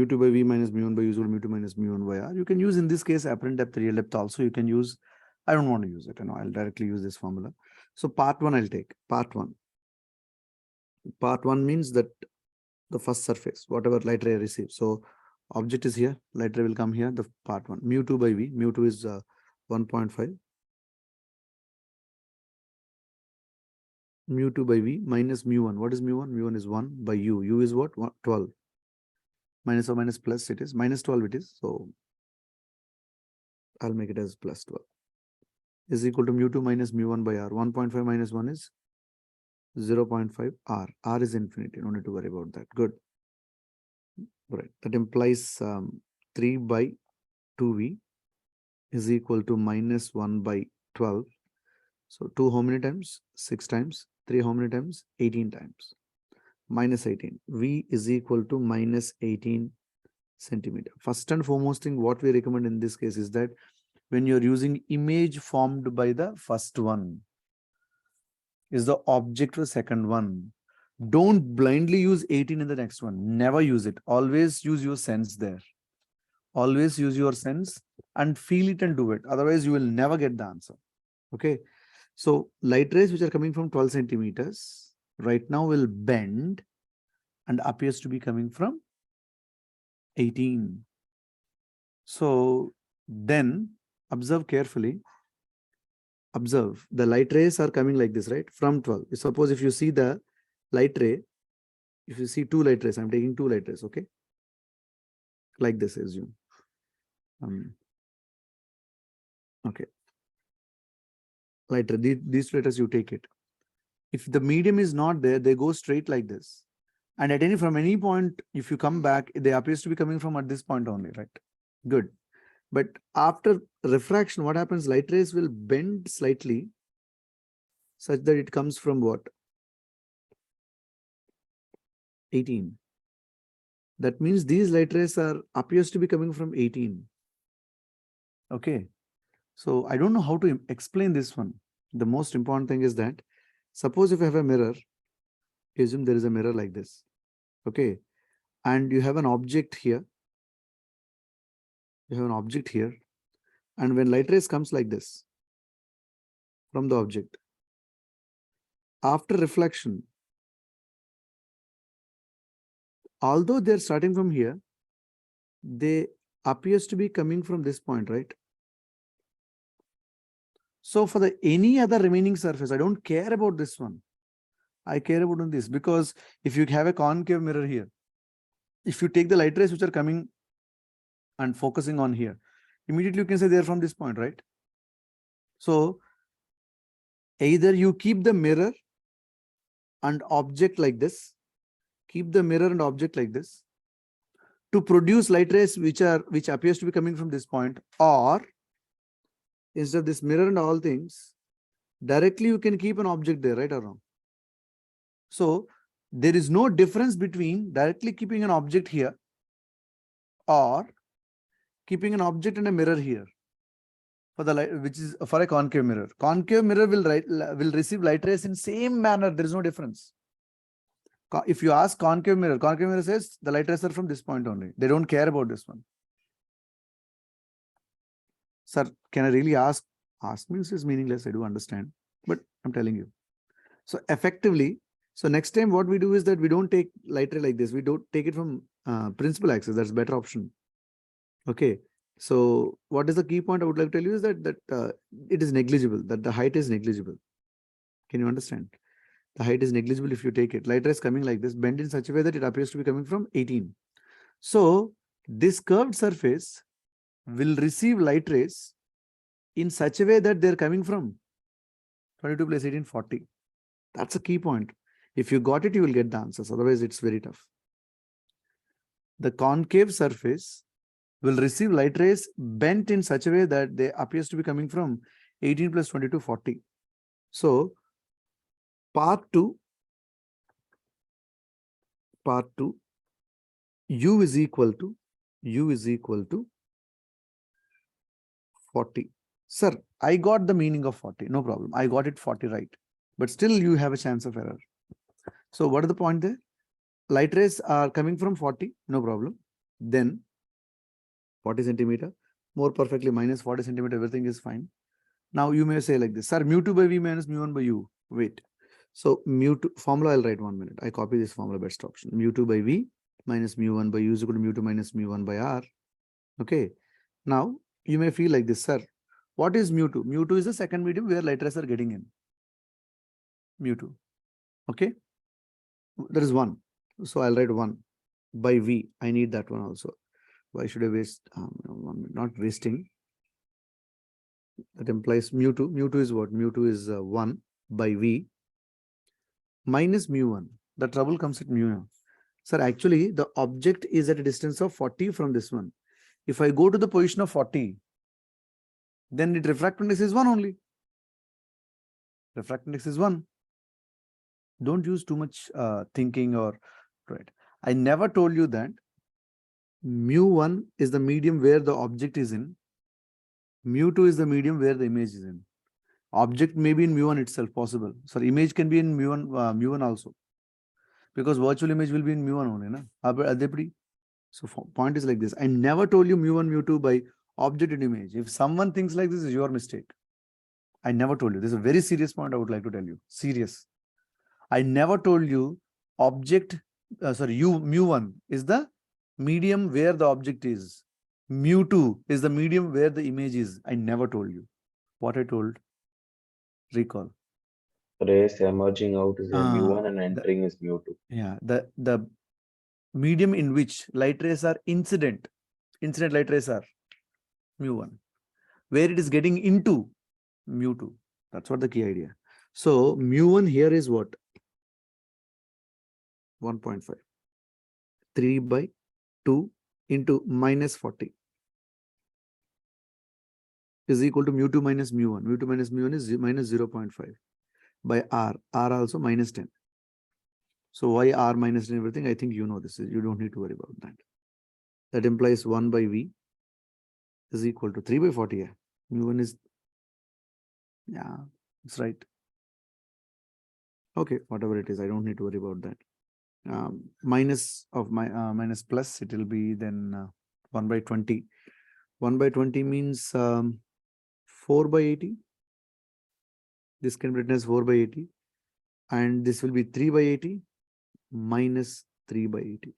mu2 by v minus mu1 by u is equal to mu2 minus mu1 by r. You can use in this case apparent depth, real depth also. You can use, I don't want to use it. I'll directly use this formula. So part 1 I'll take. Part 1. Part 1 means that the first surface, whatever light ray receives. So object is here, light ray will come here, the part 1. Mu2 by v, mu2 is 1.5. Mu2 by v minus mu1. What is mu1? Mu1 is 1 by u. U is what? 12. Minus or minus plus it is. Minus 12 it is. So I'll make it as plus 12. Is equal to mu2 minus mu1 by r. 1.5 minus 1 is 0.5 r. R is infinity. No need to worry about that. Good. Right. That implies 3 by 2v is equal to minus 1 by 12. So 2 how many times? 6 times. 3 how many times? 18 times. Minus 18. V is equal to minus 18 centimeter. First and foremost thing what we recommend in this case is that when you're using image formed by the first one is the object for the second one. Don't blindly use 18 in the next one. Never use it. Always use your sense there. Always use your sense and feel it and do it. Otherwise, you will never get the answer. Okay. So light rays which are coming from 12 centimeters right now will bend and appears to be coming from 18. So then observe carefully. Observe the light rays are coming like this, right? From 12. Suppose if you see the light ray, if you see 2 light rays, I'm taking 2 light rays, okay? Like this, assume. Okay. Light ray, these letters you take it. If the medium is not there, they go straight like this. And at from any point, if you come back, they appears to be coming from at this point only, right? Good. But after refraction, what happens? Light rays will bend slightly such that it comes from what? 18. That means these light rays appears to be coming from 18. Okay. So I don't know how to explain this one. The most important thing is that suppose if I have a mirror, assume there is a mirror like this. Okay. And you have an object here. You have an object here. And when light rays comes like this from the object, after reflection, although they're starting from here, they appears to be coming from this point, right? So for the any other remaining surface, I don't care about this one. I care about this because if you have a concave mirror here, if you take the light rays which are coming and focusing on here, immediately you can say they're from this point, right? So either you keep the mirror and object like this, keep the mirror and object like this to produce light rays which appears to be coming from this point, or instead of this mirror and all things, directly you can keep an object there, right or wrong? So there is no difference between directly keeping an object here or keeping an object and a mirror here for the light, which is for a concave mirror. Concave mirror will receive light rays in same manner. There is no difference. If you ask concave mirror says the light rays are from this point only. They don't care about this one. Sir, can I really ask? Ask means is meaningless. I do understand, but I'm telling you. So effectively, so next time what we do is that we don't take light ray like this. We don't take it from principal axis. That's a better option. Okay. So what is the key point I would like to tell you is that it is negligible, that the height is negligible. Can you understand? The height is negligible if you take it. Light rays coming like this, bend in such a way that it appears to be coming from 18. So this curved surface will receive light rays in such a way that they're coming from 22 plus 18, 40. That's a key point. If you got it, you will get the answers. Otherwise, it's very tough. The concave surface will receive light rays bent in such a way that they appears to be coming from 18 plus 22, 40. So part 2, U is equal to 40. Sir, I got the meaning of 40. No problem. I got it 40 right. But still you have a chance of error. So what is the point there? Light rays are coming from 40. No problem. then 40 centimeter, more perfectly minus 40 centimeter, everything is fine. Now you may say like this, sir, mu2 by v minus mu1 by u. Wait. So mu2 formula, I'll write 1 minute. I copy this formula, best option. Mu2 by v minus mu1 by u is equal to mu2 minus mu1 by r. Okay. Now you may feel like this, sir. What is mu2? Mu2 is the second medium where light rays are getting in. Mu2. Okay. There is 1. So I'll write 1 by v. I need that one also. Why should I waste? Not wasting. That implies mu2. Mu2 is what? Mu2 is 1 by v minus mu1. The trouble comes at mu1. Sir, actually, the object is at a distance of 40 from this one. If I go to the position of 40, then the refractive index is 1 only. Refractive index is 1. Don't use too much thinking or right. I never told you that mu1 is the medium where the object is in. Mu2 is the medium where the image is in. Object may be in mu1 itself, possible. So image can be in mu1 also. Because virtual image will be in mu1 only. Na? So point is like this. I never told you mu1, mu2 by object and image. If someone thinks like this, is your mistake. I never told you. This is a very serious point I would like to tell you. Serious. I never told you mu1 is the medium where the object is. Mu2 is the medium where the image is. I never told you. What I told? Recall. Rays emerging out is a mu1 and entering is mu2. Yeah, the medium in which light rays are incident light rays are mu1. Where it is getting into mu2. That's what the key idea. So mu1 here is what? 1.5. 3 by 2 into minus 40 is equal to mu2 minus mu1. Mu2 minus mu1 is minus 0.5 by r. R also minus 10. So why r minus 10 everything? I think you know this. You don't need to worry about that. That implies 1 by v is equal to 3 by 40. Yeah. Mu1 is, yeah, it's right. Okay, whatever it is, I don't need to worry about that. Minus plus, it will be then 1 by 20. 1 by 20 means 4 by 80. This can be written as 4 by 80. And this will be 3 by 80 minus 3 by 80.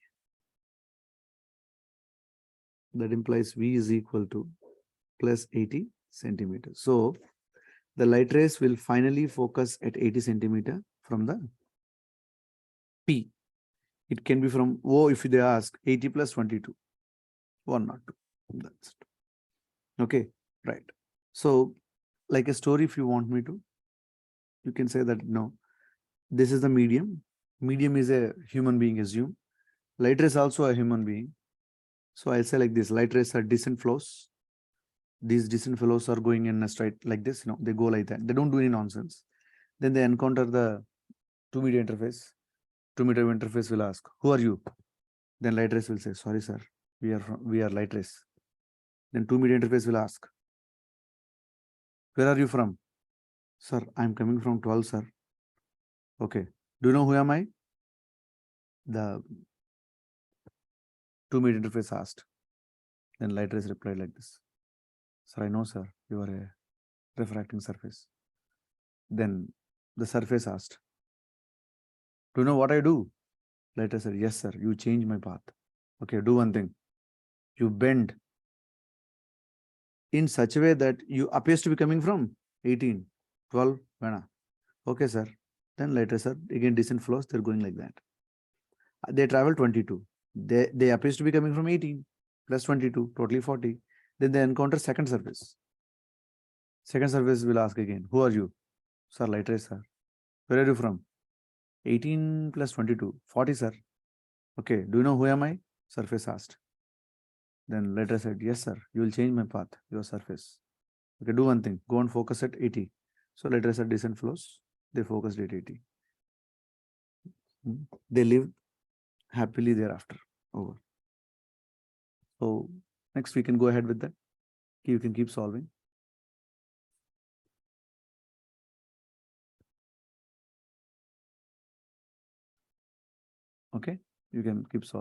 That implies V is equal to plus 80 centimeters. So the light rays will finally focus at 80 centimeter from the P. It can be from O if they ask 80 plus 22. 102. That's it. Okay, right. So like a story, if you want me to, you can say that no, this is the medium. Medium is a human being, assume. Light rays also a human being. So I'll say like this, light rays are descent flows. These descent flows are going in a straight like this, they go like that. They don't do any nonsense. Then they encounter the 2-meter interface. 2-meter interface will ask, who are you? Then light rays will say, sorry, sir, we are light rays. Then 2-meter interface will ask, where are you from? Sir, I'm coming from 12, sir. Okay. Do you know who am I? The 2-meter interface asked. Then light rays replied like this. Sir, I know, sir, you are a refracting surface. Then the surface asked, do you know what I do? Light ray said, yes, sir, you change my path. Okay, do one thing. You bend in such a way that you appears to be coming from 18, 12, vena. Okay, sir. Then light ray said, again descent flows, they're going like that. They travel 22. They appears to be coming from 18 plus 22, totally 40. Then they encounter second surface. Second surface will ask again, who are you? Sir, light ray, sir. Where are you from? 18 plus 22, 40, sir. Okay, do you know who am I? Surface asked. Then light ray said, yes, sir, you will change my path, your surface. Okay, do one thing, go and focus at 80. So light ray said descent flows, they focused at 80. They lived happily thereafter. Over. So next we can go ahead with that. You can keep solving. Okay, you can keep solving.